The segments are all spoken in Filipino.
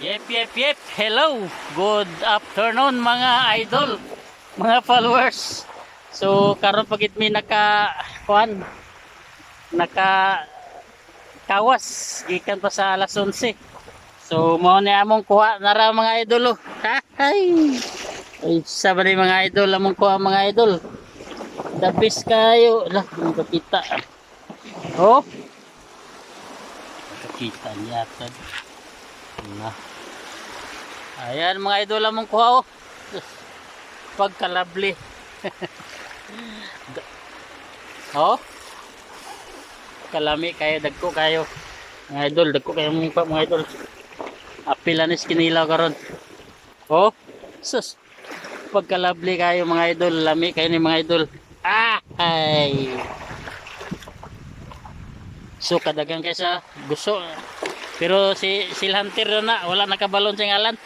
Yep. Hello. Good afternoon mga idol, mga followers. So karon pagit mi naka kawas gikan pa sa alas 11. So mao ni among kuha na ra mga idol. Oh. Hay. Ay sa bali mga idol among kuha mga idol. The best kayo. Lah, kita. Oh. Kita niya tad. Nah. Ayan mga idol among kuha oh. Pagkalabli. Oh. Kalami kayo, dagko kayo. Mga idol, dagko kayo mga idol. Apilanis kinilaw karon. Oh. Sus. Pagkalabli kayo mga idol, lami kayo ni mga idol. Ay. So kadagang kayo sa gusto. Pero si Hunter na wala nakabalon sa ngalan.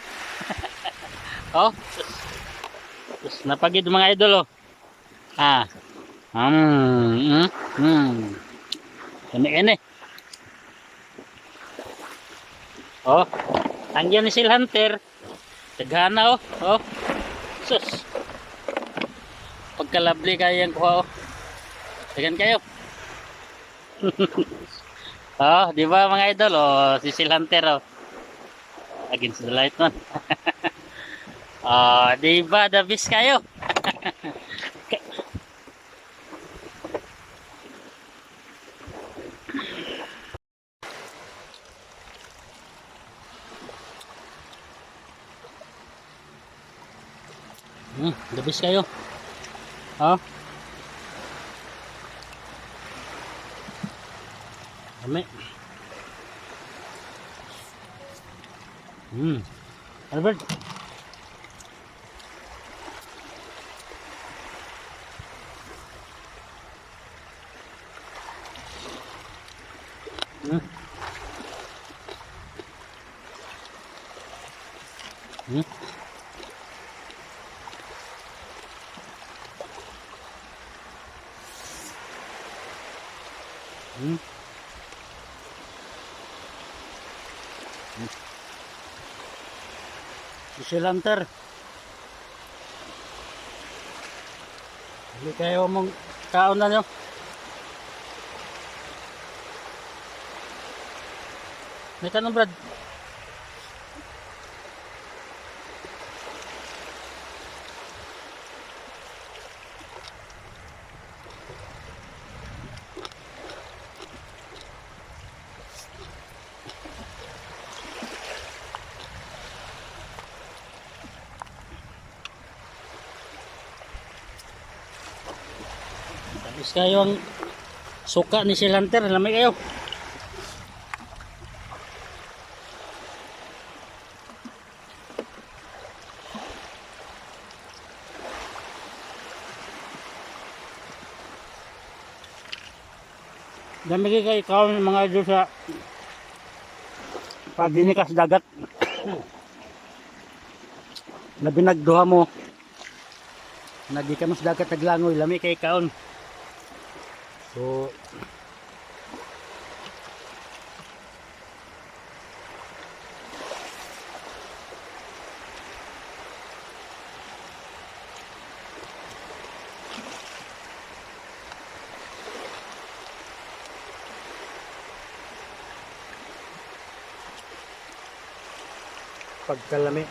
Oh. Sus, napagid mga idol oh. Ah. Ini. Oh. Andiyan ni si Hunter. Tagana oh. Oh. Sus. Pagkalabli kayo yung kuha oh. Tagan kayo. Oh, di ba mga idol oh, si Hunter oh. Against the light man. Oh, di ba the best kayo? The best kayo. Oh. Dami. Albert. Si Hunter. Hindi kayo mong kaon na nyo. May tanong Brad. Tapos kayo ang suka ni si Hunter. Lamay kayo. Dami kayo kaon mga idol sa pagdinikas dagat. Labi nagduha mo. Nadi ka mas dagat naglangoy. Lami kayo kaon. So pagkalami.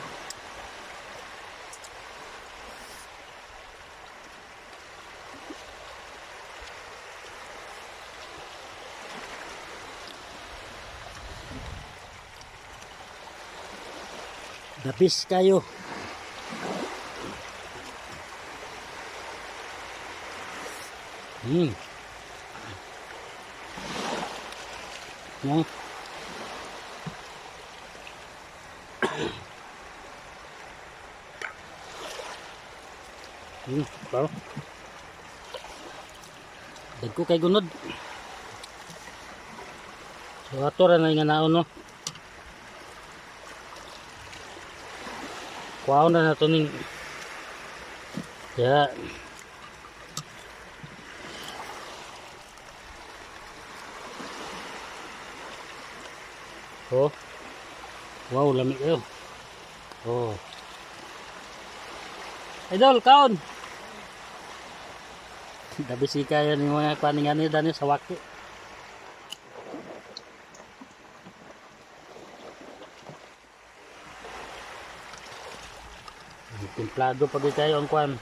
Dapis kayo. Yan. Baro. Dagko kay gunod. So ato ra na nga naon no. Kuhaon na nato ning ya. Oh. Wow, lamig kayo. Oh. Idol, kaon. Dabisi kaya ng mga kaningan ni Dani sa waki. Templado pa di tayo ang kwan.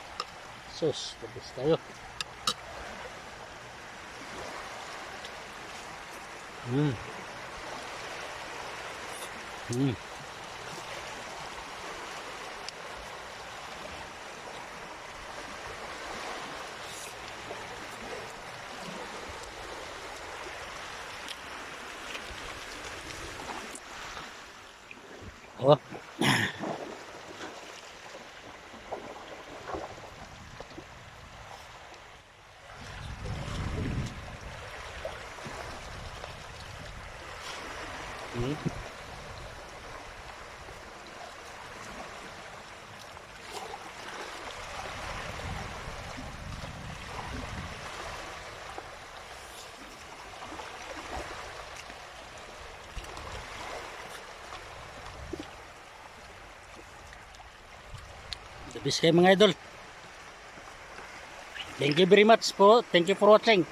Sus, tapos tayo. Mm. Mm. Oh. Mm. Dabis kayo mga idol. Thank you very much po. Thank you for watching.